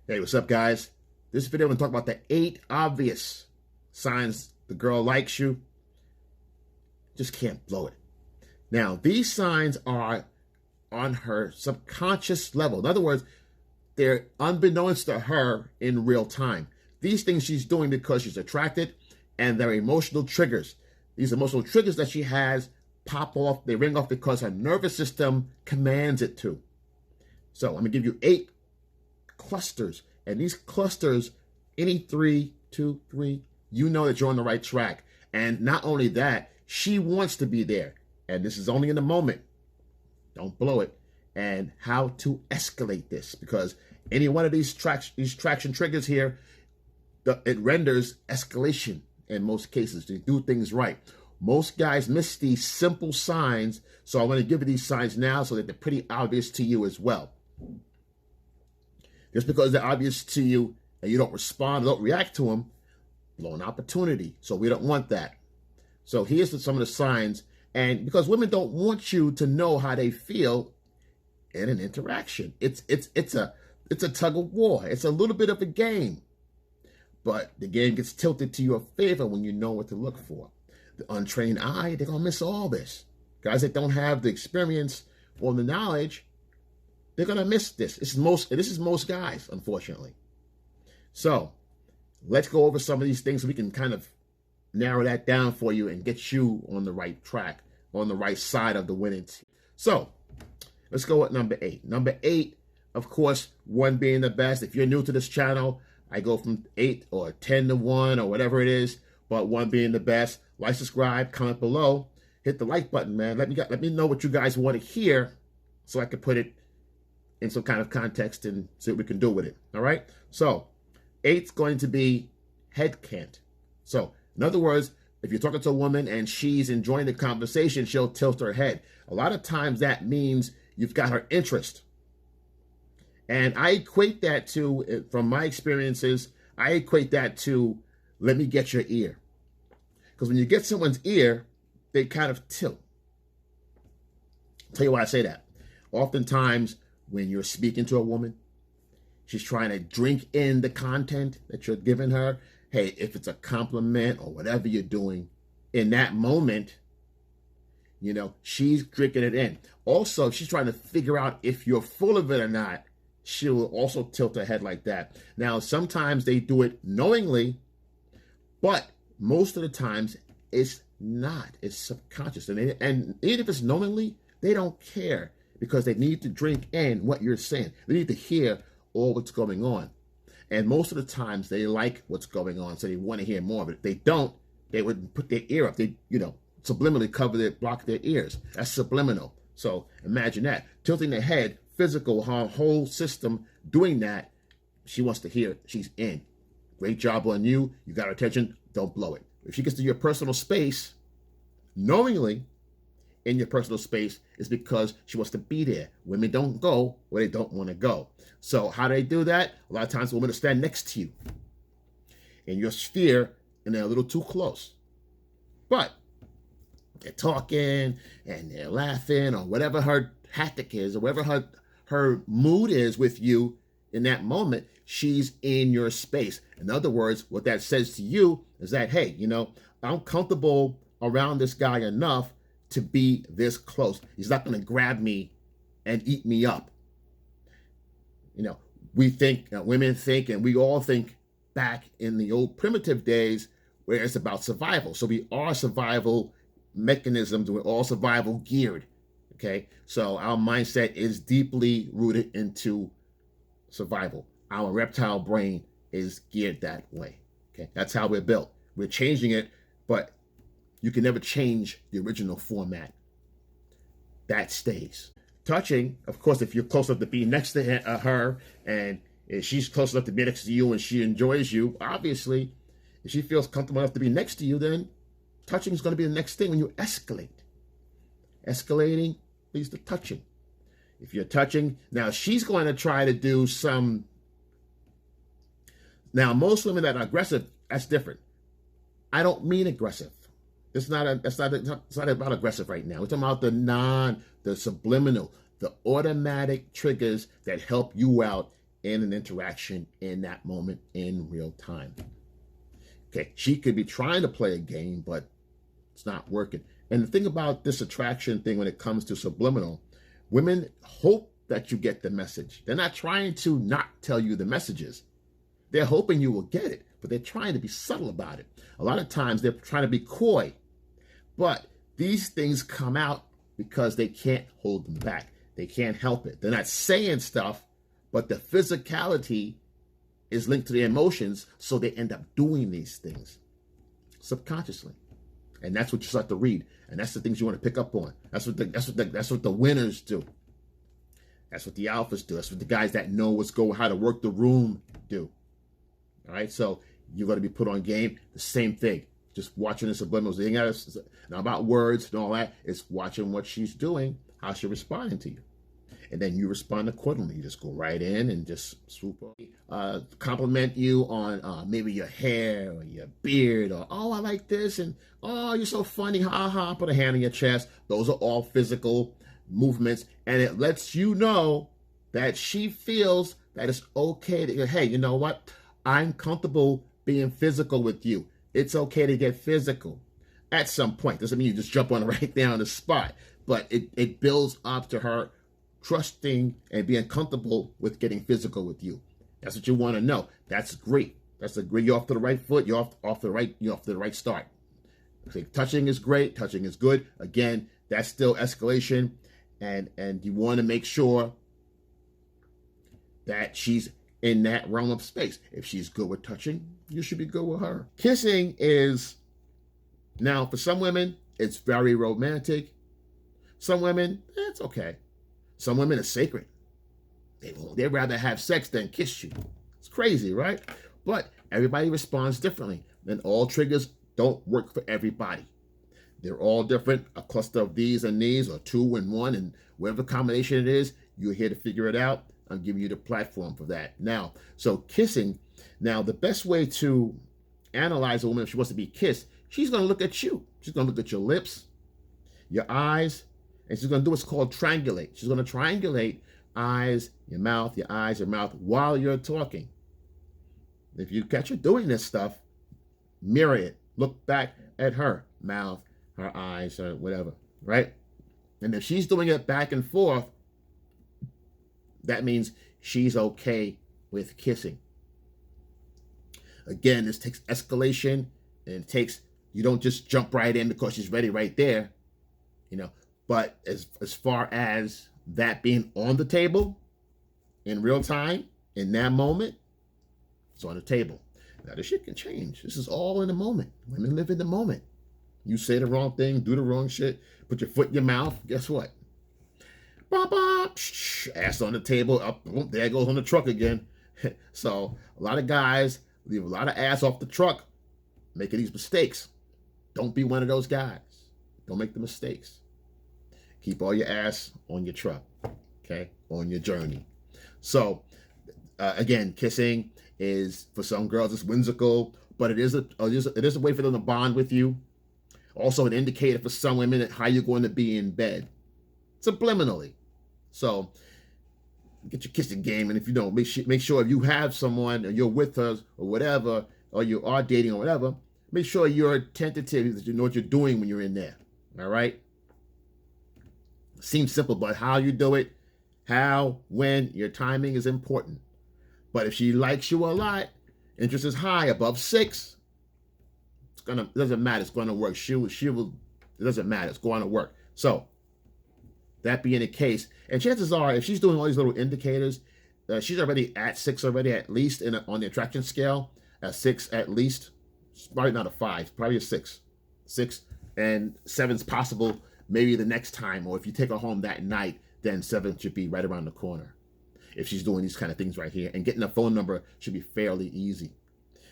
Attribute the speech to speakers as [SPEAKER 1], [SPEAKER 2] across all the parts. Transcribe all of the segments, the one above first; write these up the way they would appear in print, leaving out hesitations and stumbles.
[SPEAKER 1] Hey, what's up, guys? This video I'm going to talk about the 8 obvious signs the girl likes you. Just can't blow it. Now, these signs are on her subconscious level. In other words, they're unbeknownst to her in real time. These things she's doing because she's attracted, and they're emotional triggers. These emotional triggers that she has pop off, they ring off because her nervous system commands it to. So I'm going to give you 8 clusters, and these clusters, any 3, 2, 3, you know that you're on the right track. And not only that, she wants to be there, and this is only in the moment. Don't blow it. And how to escalate this, because any one of these traction triggers here, it renders escalation in most cases to do things right. Most guys miss these simple signs, so I'm going to give you these signs now so that they're pretty obvious to you as well. Just because they're obvious to you and you don't respond, don't react to them, blow an opportunity. So we don't want that. So here's some of the signs. And because women don't want you to know how they feel in an interaction, it's a tug of war. It's a little bit of a game, but the game gets tilted to your favor when you know what to look for. The untrained eye, they're gonna miss all this. Guys that don't have the experience or the knowledge, they're gonna miss this. This is most guys, unfortunately. So let's go over some of these things so we can kind of narrow that down for you and get you on the right track, on the right side of the winning team. So let's go with number 8. Number 8, of course, 1 being the best. If you're new to this channel, I go from 8 or 10 to 1 or whatever it is, but 1 being the best. Like, subscribe, comment below, hit the like button, man. Let me know what you guys want to hear so I can put it in some kind of context and see what we can do with it. All right. So 8's going to be head cant. So in other words, if you're talking to a woman and she's enjoying the conversation, she'll tilt her head. A lot of times that means you've got her interest. And I equate that to, from my experiences, I equate that to, let me get your ear. Because when you get someone's ear, they kind of tilt. I'll tell you why I say that. Oftentimes, when you're speaking to a woman, she's trying to drink in the content that you're giving her. Hey, if it's a compliment or whatever you're doing, in that moment, you know, she's drinking it in. Also, if she's trying to figure out if you're full of it or not, she will also tilt her head like that. Now, sometimes they do it knowingly, but most of the times it's not. It's subconscious. And even if it's knowingly, they don't care because they need to drink in what you're saying. They need to hear all what's going on. And most of the times they like what's going on, so they want to hear more of it. If they don't, they would put their ear up. They, subliminally block their ears. That's subliminal. So imagine that. Tilting their head, physical, her whole system doing that. She wants to hear it. She's in. Great job on you. You got her attention. Don't blow it. If she gets to your personal space, knowingly in your personal space, is because she wants to be there. Women don't go where they don't want to go. So how do they do that? A lot of times women will stand next to you in your sphere and they're a little too close. But they're talking and they're laughing or whatever her tactic is or whatever her mood is with you in that moment, she's in your space. In other words, what that says to you is that, hey, I'm comfortable around this guy enough to be this close. He's not going to grab me and eat me up. We think, women think, and we all think back in the old primitive days where it's about survival. So we are survival mechanisms. We're all survival geared. Okay. So our mindset is deeply rooted into survival. Our reptile brain is geared that way. Okay. That's how we're built. We're changing it, but you can never change the original format. That stays. Touching, of course, if you're close enough to be next to her and if she's close enough to be next to you and she enjoys you, obviously, if she feels comfortable enough to be next to you, then touching is going to be the next thing when you escalate. Escalating leads to touching. If you're touching, now she's going to try to do some. Now, most women that are aggressive, that's different. I don't mean aggressive. It's not about aggressive right now. We're talking about the subliminal, the automatic triggers that help you out in an interaction in that moment in real time. Okay, she could be trying to play a game, but it's not working. And the thing about this attraction thing when it comes to subliminal, women hope that you get the message. They're not trying to not tell you the messages. They're hoping you will get it, but they're trying to be subtle about it. A lot of times they're trying to be coy, but these things come out because they can't hold them back. They can't help it. They're not saying stuff, but the physicality is linked to the emotions, so they end up doing these things subconsciously. And that's what you start to read, and that's the things you want to pick up on. That's what the winners do. That's what the alphas do. That's what the guys that know how to work the room do. All right, so you're going to be put on game. The same thing. Just watching the subliminals. Now about words and all that, it's watching what she's doing, how she's responding to you. And then you respond accordingly. You just go right in and just swoop up. Compliment you on maybe your hair or your beard, or, oh, I like this, and oh, you're so funny, ha ha, put a hand on your chest. Those are all physical movements, and it lets you know that she feels that it's okay to, hey, you know what? I'm comfortable being physical with you. It's okay to get physical at some point. Doesn't mean you just jump on it right there on the spot, but it builds up to her trusting and being comfortable with getting physical with you. That's what you want to know. That's great. That's a great. You're off to the right foot. You're off to the right start. Okay, touching is great. Touching is good. Again, that's still escalation, and you want to make sure that she's in that realm of space. If she's good with touching, you should be good with her. Kissing is, now for some women, it's very romantic. Some women, it's okay. Some women are sacred. They'd rather have sex than kiss you. It's crazy, right? But everybody responds differently. And all triggers don't work for everybody. They're all different. A cluster of these and these, or 2 and 1, and whatever combination it is, you're here to figure it out. I'm giving you the platform for that. Now, so kissing. Now, the best way to analyze a woman if she wants to be kissed, she's going to look at you. She's going to look at your lips, your eyes, and she's going to do what's called triangulate. She's going to triangulate eyes, your mouth, your eyes, your mouth while you're talking. If you catch her doing this stuff, mirror it. Look back at her mouth, her eyes, or whatever, right? And if she's doing it back and forth, that means she's okay with kissing. Again, this takes escalation, and it takes, you don't just jump right in because she's ready right there, you know. But as far as that being on the table in real time, in that moment, it's on the table. Now, this shit can change. This is all in the moment. Women live in the moment. You say the wrong thing, do the wrong shit, put your foot in your mouth, guess what? Bop, bop, ass on the table, up, boom, there goes on the truck again. So a lot of guys leave a lot of ass off the truck, making these mistakes. Don't be one of those guys. Don't make the mistakes. Keep all your ass on your truck, okay, on your journey. So, again, kissing is, for some girls, it's whimsical, but it is a way for them to bond with you. Also, an indicator for some women at how you're going to be in bed, subliminally. So, get your kissing game, and if you don't, make sure if you have someone, or you're with her, or whatever, or you are dating, or whatever, make sure you're tentative, that you know what you're doing when you're in there. All right. Seems simple, but how you do it, how, when, your timing is important. But if she likes you a lot, interest is high, above 6, it doesn't matter, it's gonna work. She will, it doesn't matter, it's going to work. So, that being the case, and chances are, if she's doing all these little indicators, she's already at 6 already, at least on the attraction scale, at 6 at least. It's probably not a 5, probably a 6. 6 and 7's possible. Maybe the next time, or if you take her home that night, then 7 should be right around the corner. If she's doing these kind of things right here, and getting a phone number should be fairly easy.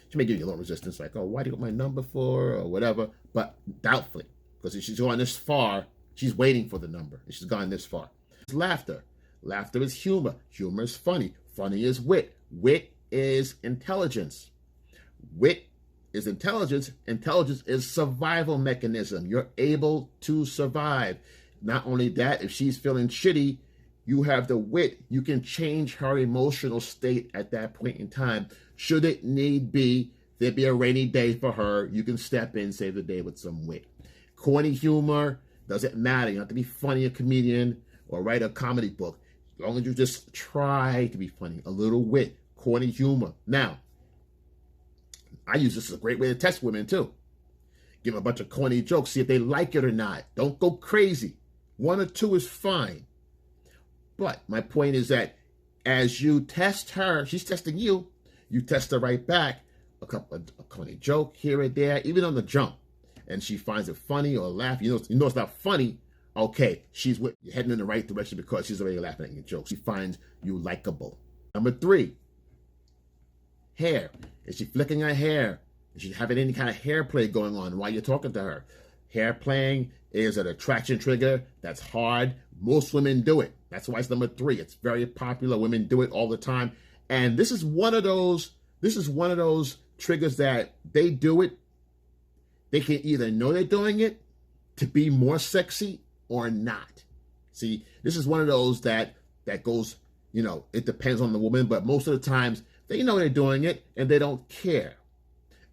[SPEAKER 1] She may give you a little resistance, like, oh, why do you want my number for, or whatever, but doubtfully, because if she's going this far, she's waiting for the number, and she's gone this far. It's laughter. Laughter is humor. Humor is funny. Funny is wit. Wit is intelligence. Wit is intelligence. Intelligence is survival mechanism. You're able to survive. Not only that, if she's feeling shitty, you have the wit, you can change her emotional state at that point in time. Should it need be, there'd be a rainy day for her, you can step in, save the day with some wit. Corny humor, doesn't matter. You don't have to be funny, a comedian, or write a comedy book. As long as you just try to be funny, a little wit, corny humor. Now, I use this as a great way to test women too. Give them a bunch of corny jokes, see if they like it or not. Don't go crazy. 1 or 2 is fine. But my point is that as you test her, she's testing you, you test her right back. A corny joke here and there, even on the jump. And she finds it funny or laugh. You know it's not funny. Okay, you're heading in the right direction because she's already laughing at your jokes. She finds you likable. Number 3, hair. Is she flicking her hair? Is she having any kind of hair play going on while you're talking to her? Hair playing is an attraction trigger. That's hard. Most women do it. That's why it's number 3. It's very popular. Women do it all the time. And this is one of those triggers that they do it. They can either know they're doing it to be more sexy or not. See, this is one of those that goes, it depends on the woman, but most of the times they know they're doing it and they don't care.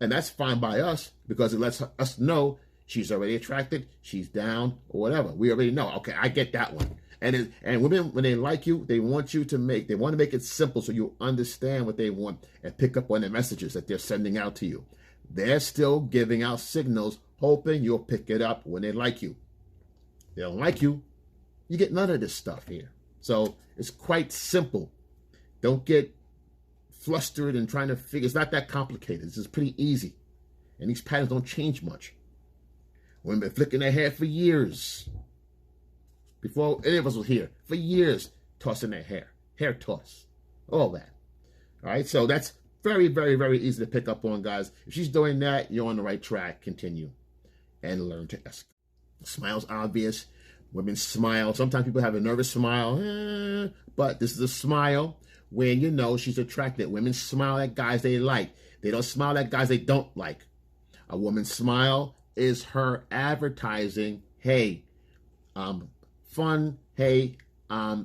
[SPEAKER 1] And that's fine by us because it lets us know she's already attracted, she's down, or whatever. We already know. Okay, I get that one. And women, when they like you, they want to make it simple so you understand what they want and pick up on the messages that they're sending out to you. They're still giving out signals, hoping you'll pick it up when they like you. They don't like you, you get none of this stuff here. So it's quite simple. Don't get flustered and trying to figure. It's not that complicated. This is pretty easy. And these patterns don't change much. Women have been flicking their hair for years. Before any of us was here, for years, tossing their hair toss, all that. All right, so that's very, very, very easy to pick up on, guys. If she's doing that, you're on the right track. Continue and learn to escalate. Smile's obvious. Women smile. Sometimes people have a nervous smile, but this is a smile when you know she's attracted. Women smile at guys they like. They don't smile at guys they don't like. A woman's smile is her advertising, hey, fun, hey,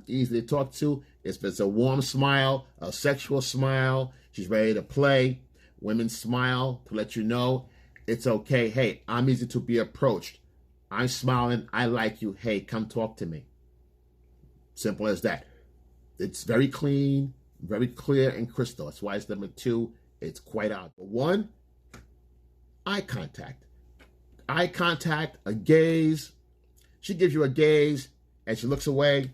[SPEAKER 1] easy to talk to. If it's a warm smile, a sexual smile, she's ready to play. Women smile to let you know it's okay. Hey, I'm easy to be approached. I'm smiling. I like you. Hey, come talk to me. Simple as that. It's very clean, very clear and crystal. That's why it's number 2. It's quite out. 1, eye contact. Eye contact, a gaze. She gives you a gaze and she looks away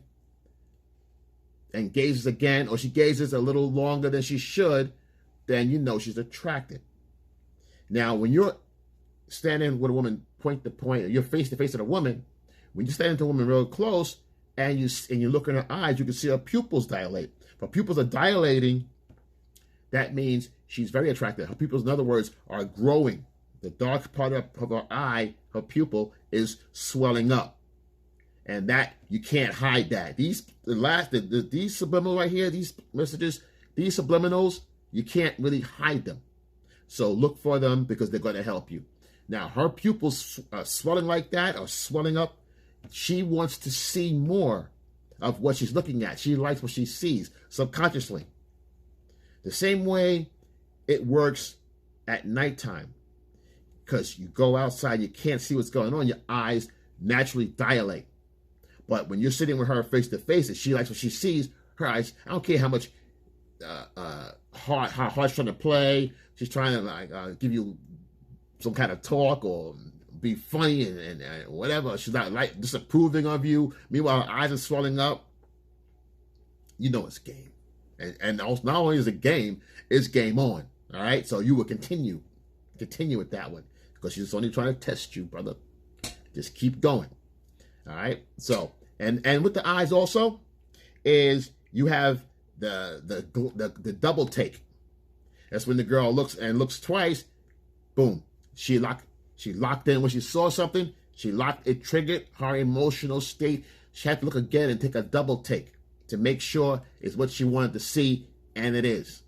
[SPEAKER 1] and gazes again, or she gazes a little longer than she should, then you know she's attracted. Now, when you're standing with a woman point to point, or you're face to face with a woman, when you stand to a woman real close and you look in her eyes, you can see her pupils dilate. If her pupils are dilating, that means she's very attractive. Her pupils, in other words, are growing. The dark part of her eye, her pupil, is swelling up. And that, you can't hide that. These subliminals right here, these messages, these subliminals, you can't really hide them. So look for them because they're going to help you. Now, her pupils are swelling like that or swelling up. She wants to see more of what she's looking at. She likes what she sees subconsciously. The same way it works at nighttime. Because you go outside, you can't see what's going on. Your eyes naturally dilate. But when you're sitting with her face to face and she likes what she sees, her eyes, I don't care how much how hard she's trying to play. She's trying to give you some kind of talk or be funny and whatever. She's not like disapproving of you. Meanwhile, her eyes are swelling up. You know it's game. And also, not only is it game, it's game on. All right? So you will continue with that one because she's only trying to test you, brother. Just keep going. All right? So, and with the eyes also is you have the double take. That's when the girl looks twice. Boom. She locked in when she saw something. It triggered her emotional state. She had to look again and take a double take to make sure it's what she wanted to see, and it is.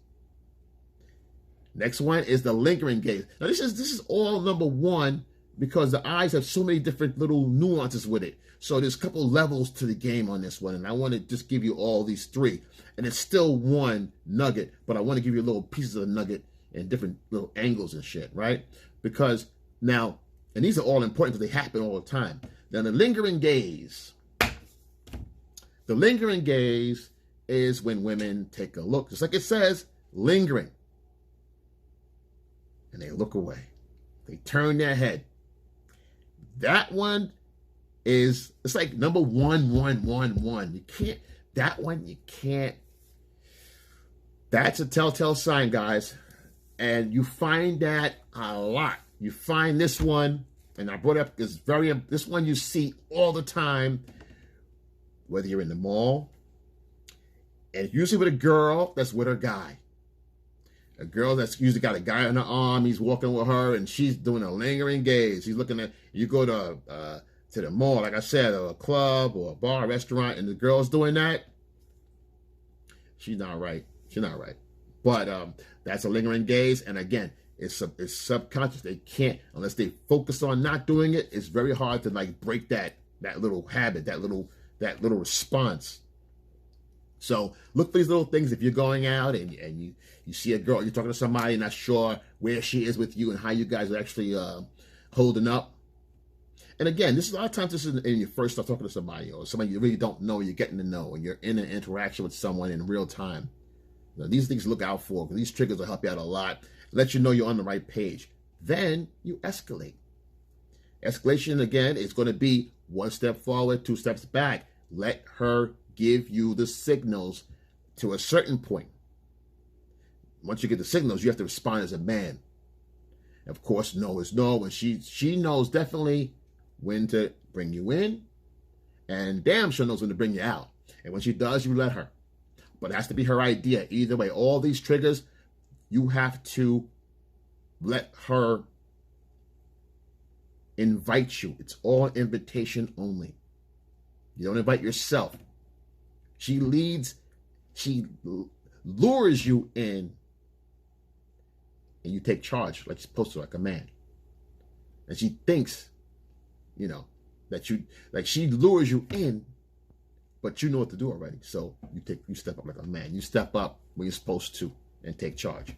[SPEAKER 1] Next one is the lingering gaze. Now this is all number 1 because the eyes have so many different little nuances with it. So there's a couple levels to the game on this one, and I want to just give you all these three. And it's still one nugget, but I want to give you little pieces of the nugget and different little angles and shit, right? Because now, and these are all important because they happen all the time. Now, the lingering gaze. The lingering gaze is when women take a look, just like it says, lingering. And they look away. They turn their head. That one is, it's like number 111. You can't, that one you can't. That's a telltale sign, guys. And you find that a lot. You find this one, and I brought up this this one you see all the time, whether you're in the mall, and usually with a girl that's with her guy. A girl that's usually got a guy on her arm, he's walking with her, and she's doing a lingering gaze. He's looking at, you go to the mall, like I said, or a club or a bar, restaurant, and the girl's doing that, she's not right. She's not right. But that's a lingering gaze, and again, it's subconscious. They can't, unless they focus on not doing it, it's very hard to like break that little habit, that little response. So look for these little things if you're going out and you see a girl, you're talking to somebody, not sure where she is with you and how you guys are actually holding up. And again, this is a lot of times this is in your first start talking to somebody, or somebody you really don't know, you're getting to know, and you're in an interaction with someone in real time. Now, these things to look out for, because these triggers will help you out a lot, let you know you're on the right page. Then you escalate. Escalation, again, is going to be 1 step forward, 2 steps back. Let her give you the signals to a certain point. Once you get the signals, you have to respond as a man. Of course, no is no, and she knows definitely when to bring you in, and damn sure knows when to bring you out. And when she does, you let her. But it has to be her idea. Either way, all these triggers, you have to let her invite you. It's all invitation only. You don't invite yourself. She lures you in, and you take charge like you're supposed to, like a man. And she thinks, that she lures you in, but you know what to do already. So you step up like a man. You step up when you're supposed to and take charge.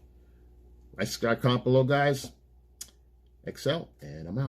[SPEAKER 1] Like, subscribe, comment below, guys. Excel, and I'm out.